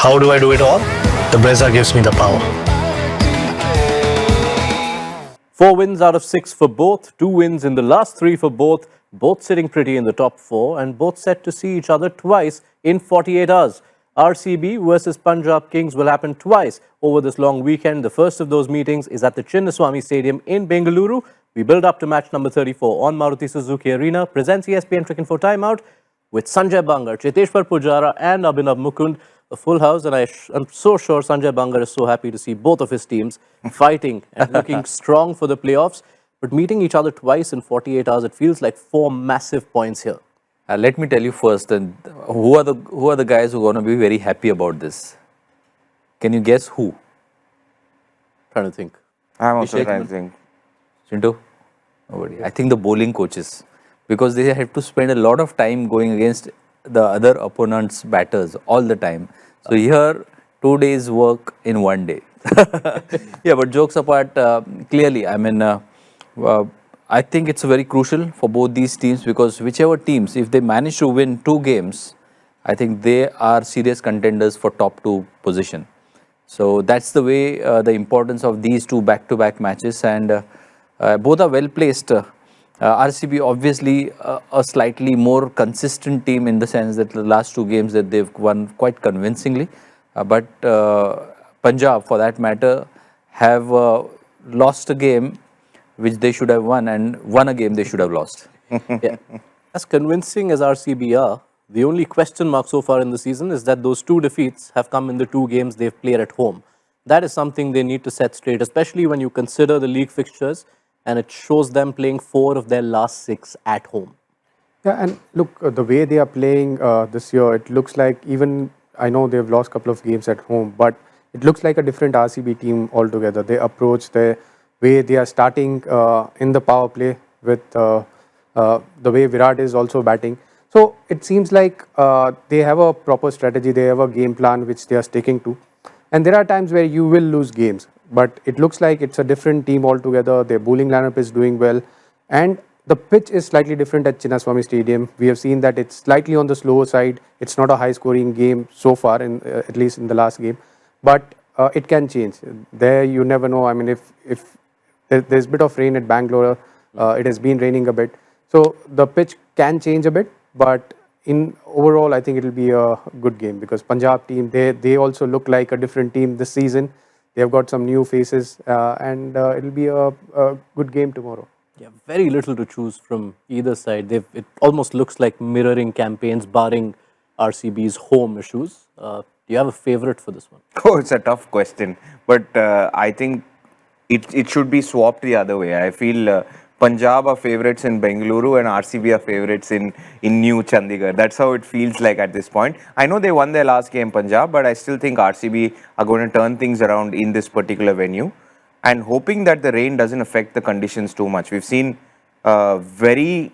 How do I do it all? The Brezza gives me the power. 4 wins out of 6 for both, 2 wins in the last 3 for both sitting pretty in the top 4 and both set to see each other twice in 48 hours. RCB versus Punjab Kings will happen twice over this long weekend. The first of those meetings is at the Chinnaswamy Stadium in Bengaluru. We build up to match number 34 on Maruti Suzuki Arena. Presents ESPN Cricket for Timeout with Sanjay Bangar, Cheteshwar, Pujara and Abhinav Mukund. A full house, and I'm so sure Sanjay Bangar is so happy to see both of his teams fighting and looking strong for the playoffs. But meeting each other twice in 48 hours, it feels like 4 massive points here. Let me tell you first, who are the guys who are going to be very happy about this? Can you guess who? Trying to think. I'm also trying to think. Chintu? Nobody. I think the bowling coaches, because they have to spend a lot of time going against the other opponent's batters all the time. So here, 2 days work in 1 day. Yeah, but jokes apart, clearly, I mean, I think it's very crucial for both these teams, because whichever teams, if they manage to win 2 games, I think they are serious contenders for top 2 position. So that's the way, the importance of these 2 back-to-back matches, and both are well placed. RCB obviously a slightly more consistent team in the sense that the last 2 games that they've won quite convincingly, but Punjab, for that matter, have lost a game which they should have won, and won a game they should have lost. Yeah. As convincing as RCB are, the only question mark so far in the season is that those 2 defeats have come in the 2 games they've played at home. That is something they need to set straight, especially when you consider the league fixtures, and it shows them playing 4 of their last 6 at home. Yeah, and look, the way they are playing this year, it looks like, even I know they've lost a couple of games at home, but it looks like a different RCB team altogether. They approach, the way they are starting in the power play with the way Virat is also batting. So it seems like they have a proper strategy, they have a game plan which they are sticking to. And there are times where you will lose games, but it looks like it's a different team altogether. Their bowling lineup is doing well, and the pitch is slightly different at Chinnaswamy Stadium. We have seen that it's slightly on the slower side. It's not a high-scoring game so far, at least in the last game, but it can change. There, you never know. I mean, if there's a bit of rain at Bangalore, it has been raining a bit, so the pitch can change a bit, but in overall, I think it will be a good game, because Punjab team, they also look like a different team this season. They have got some new faces, and it will be a good game tomorrow. Yeah, very little to choose from either side. It almost looks like mirroring campaigns, barring RCB's home issues. Do you have a favorite for this one? Oh, it's a tough question, but I think it should be swapped the other way. I feel Punjab are favourites in Bengaluru and RCB are favourites in New Chandigarh. That's how it feels like at this point. I know they won their last game, Punjab, but I still think RCB are going to turn things around in this particular venue, and hoping that the rain doesn't affect the conditions too much. We've seen very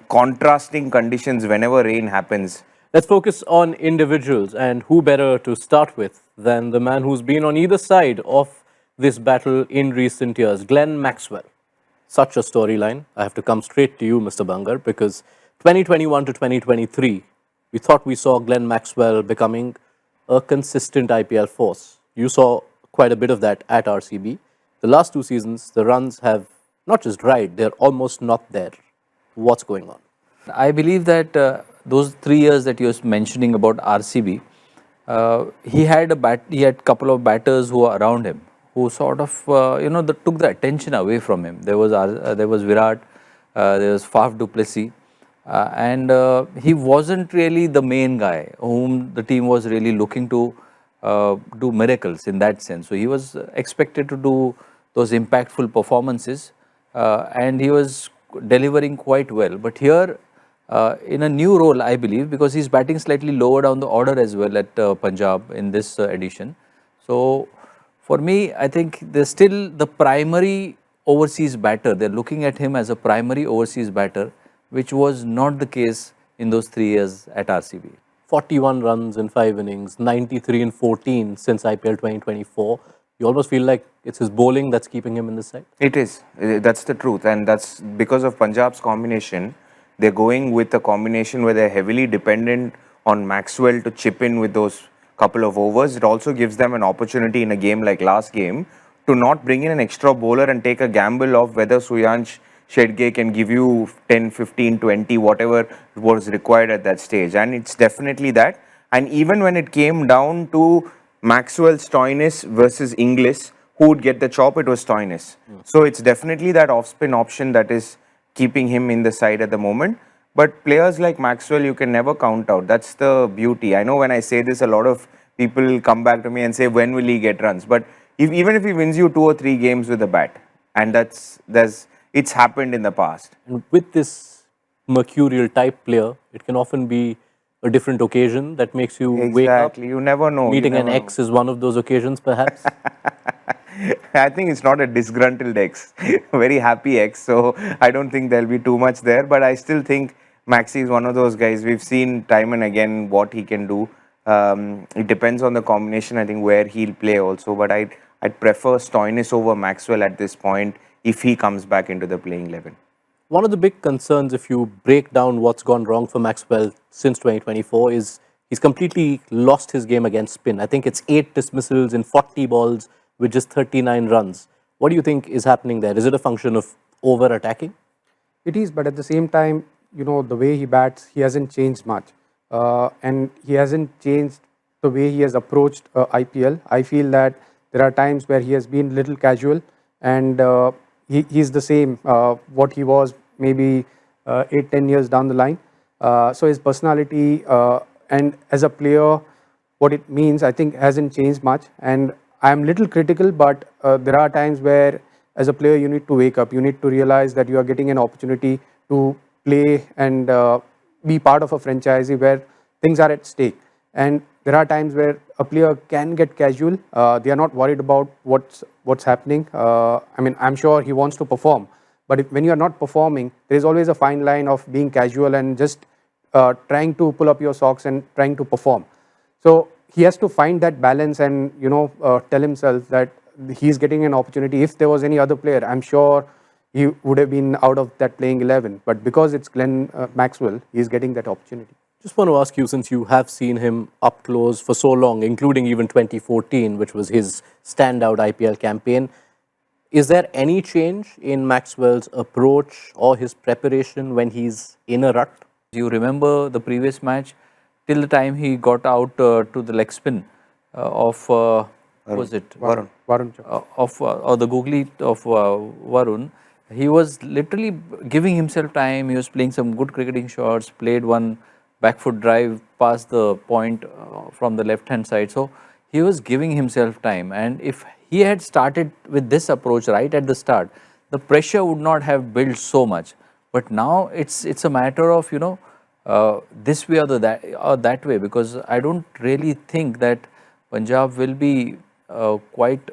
contrasting conditions whenever rain happens. Let's focus on individuals, and who better to start with than the man who's been on either side of this battle in recent years, Glenn Maxwell. Such a storyline. I have to come straight to you, Mr. Bangar, because 2021 to 2023, we thought we saw Glenn Maxwell becoming a consistent IPL force. You saw quite a bit of that at RCB. The last 2 seasons, the runs have not just dried, they're almost not there. What's going on? I believe that those 3 years that you're mentioning about RCB, he had a couple of batters who were around him, who sort of took the attention away from him. There was Virat, there was Faf du Plessis, and he wasn't really the main guy whom the team was really looking to do miracles in that sense. So he was expected to do those impactful performances, and he was delivering quite well. But here, in a new role, I believe, because he's batting slightly lower down the order as well at Punjab in this edition. So for me, I think there's still the primary overseas batter. They're looking at him as a primary overseas batter, which was not the case in those 3 years at RCB. 41 runs in 5 innings, 93 in 14 since IPL 2024. You almost feel like it's his bowling that's keeping him in the side. It is. That's the truth. And that's because of Punjab's combination. They're going with a combination where they're heavily dependent on Maxwell to chip in with those couple of overs. It also gives them an opportunity in a game like last game to not bring in an extra bowler and take a gamble of whether Suyansh Shedge can give you 10, 15, 20, whatever was required at that stage. And it's definitely that. And even when it came down to Maxwell, Stoinis versus Inglis, who would get the chop, it was Stoinis. So it's definitely that off-spin option that is keeping him in the side at the moment. But players like Maxwell, you can never count out. That's the beauty. I know when I say this, a lot of people come back to me and say, when will he get runs? But even if he wins you 2 or 3 games with a bat, and it's happened in the past. And with this mercurial type player, it can often be a different occasion that makes you wake up. Exactly. You never know. Meeting an ex is one of those occasions, perhaps. I think it's not a disgruntled ex, very happy ex. So I don't think there'll be too much there. But I still think Maxi is one of those guys. We've seen time and again what he can do. It depends on the combination, I think, where he'll play also. But I'd prefer Stoinis over Maxwell at this point if he comes back into the playing 11. One of the big concerns, if you break down what's gone wrong for Maxwell since 2024, is he's completely lost his game against spin. I think it's 8 dismissals in 40 balls with just 39 runs. What do you think is happening there? Is it a function of over-attacking? It is, but at the same time, you know, the way he bats, he hasn't changed much. And he hasn't changed the way he has approached IPL. I feel that there are times where he has been little casual, and he's the same what he was maybe 8-10 years down the line. So his personality and as a player, what it means, I think, hasn't changed much. And I'm little critical, but there are times where as a player you need to wake up. You need to realize that you are getting an opportunity to play and be part of a franchise where things are at stake. And there are times where a player can get casual. They are not worried about what's happening. I mean, I'm sure he wants to perform, but when you are not performing, there is always a fine line of being casual and just trying to pull up your socks and trying to perform. So he has to find that balance and, you know, tell himself that he's getting an opportunity. If there was any other player, I'm sure he would have been out of that playing 11. But because it's Glenn Maxwell, he's getting that opportunity. Just want to ask you, since you have seen him up close for so long, including even 2014, which was his standout IPL campaign, is there any change in Maxwell's approach or his preparation when he's in a rut? You remember the previous match, till the time he got out to the leg spin of, was it? Varun. Or the googly of Varun. He was literally giving himself time. He was playing some good cricketing shots, played one back foot drive past the point from the left hand side. So he was giving himself time. And if he had started with this approach right at the start, the pressure would not have built so much. But now it's a matter of, you know, this way or that way, because I don't really think that Punjab will be quite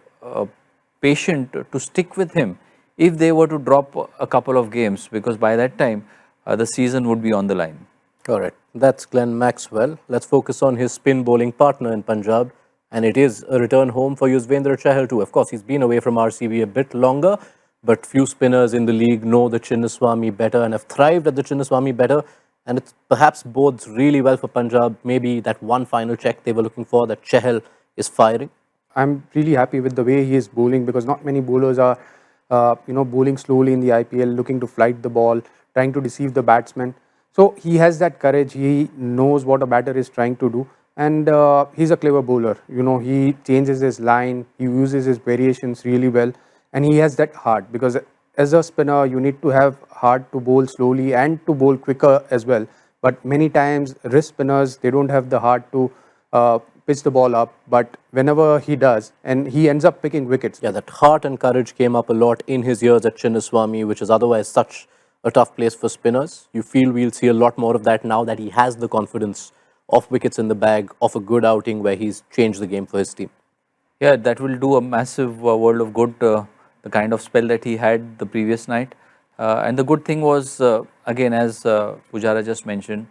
patient to stick with him if they were to drop a couple of games, because by that time the season would be on the line. All right, that's Glenn Maxwell. Let's focus on his spin bowling partner in Punjab, and it is a return home for Yuzvendra Chahal too. Of course, he's been away from RCB a bit longer, but few spinners in the league know the Chinnaswamy better and have thrived at the Chinnaswamy better, and it perhaps bodes really well for Punjab. Maybe that one final check they were looking for, that Chahal is firing. I'm really happy with the way he is bowling, because not many bowlers are, bowling slowly in the IPL, looking to flight the ball, trying to deceive the batsman. So he has that courage. He knows what a batter is trying to do, and he's a clever bowler. You know, he changes his line, he uses his variations really well, and he has that heart, because as a spinner, you need to have heart to bowl slowly and to bowl quicker as well. But many times, wrist spinners, they don't have the heart to pitch the ball up, but whenever he does, and he ends up picking wickets. Yeah, that heart and courage came up a lot in his years at Chinnaswamy, which is otherwise such a tough place for spinners. You feel we'll see a lot more of that now that he has the confidence of wickets in the bag, of a good outing where he's changed the game for his team. Yeah, that will do a massive world of good, the kind of spell that he had the previous night. And the good thing was, again, as Pujara just mentioned,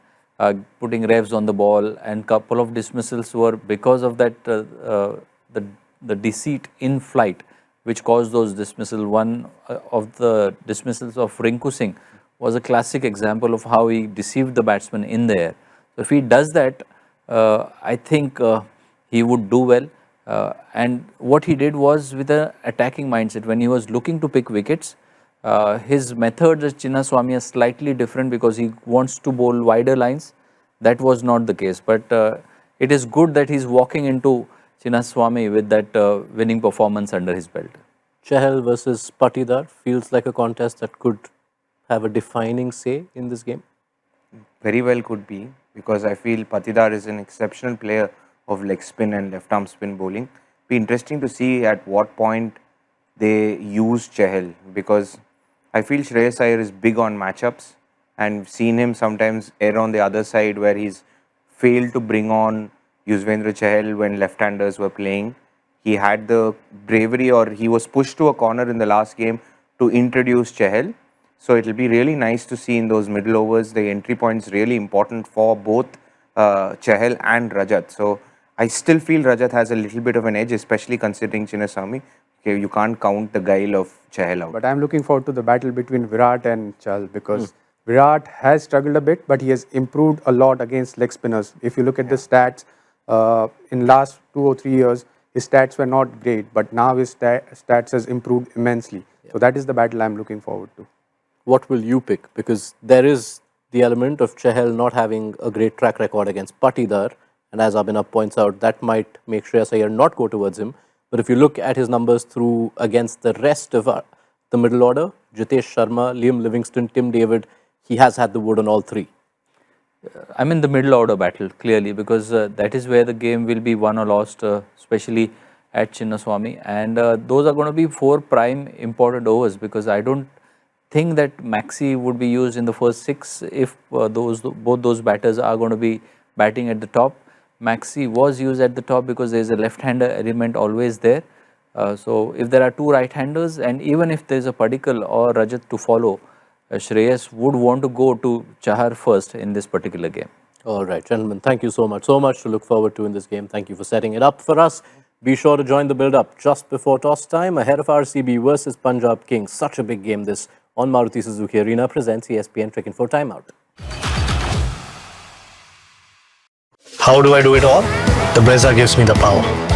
putting revs on the ball, and couple of dismissals were because of that, the deceit in flight, which caused those dismissals. One of the dismissals of Rinku Singh was a classic example of how he deceived the batsman in the air. So if he does that, I think he would do well. And what he did was with an attacking mindset. When he was looking to pick wickets, his methods at Chinnaswamy are slightly different because he wants to bowl wider lines. That was not the case. But it is good that he's walking into Chinnaswamy with that winning performance under his belt. Chahal versus Patidar feels like a contest that could have a defining say in this game. Very well could be, because I feel Patidar is an exceptional player of leg spin and left arm spin bowling. Be interesting to see at what point they use Chahal, because I feel Shreyas Iyer is big on matchups, and seen him sometimes err on the other side where he's failed to bring on Yuzvendra Chahal when left-handers were playing. He had the bravery, or he was pushed to a corner in the last game to introduce Chahal. So it'll be really nice to see in those middle overs. The entry points really important for both Chahal and Rajat. So I still feel Rajat has a little bit of an edge, especially considering Chinnaswamy. Okay, you can't count the guile of Chahal out. But I'm looking forward to the battle between Virat and Chahal, because Virat has struggled a bit, but he has improved a lot against leg spinners. If you look at the stats, in last 2 or 3 years, his stats were not great, but now his stats has improved immensely. So that is the battle I'm looking forward to. What will you pick? Because there is the element of Chahal not having a great track record against Patidar, and as Abhinav points out, that might make Shreyas Iyer not go towards him. But if you look at his numbers through against the rest of the middle order, Jitesh Sharma, Liam Livingston, Tim David, he has had the wood on all three. I'm in the middle order battle, clearly, because that is where the game will be won or lost, especially at Chinnaswamy. And those are going to be 4 prime important overs, because I don't think that Maxi would be used in the first 6 if both those batters are going to be batting at the top. Maxi was used at the top because there is a left-hander element always there. So if there are 2 right-handers, and even if there is a Padikkal or Rajat to follow, Shreyas would want to go to Chahar first in this particular game. All right, gentlemen, thank you so much. So much to look forward to in this game. Thank you for setting it up for us. Be sure to join the build-up just before toss time, ahead of RCB versus Punjab Kings. Such a big game this on Maruti Suzuki Arena presents ESPN Cricket for Timeout. How do I do it all? The Brezza gives me the power.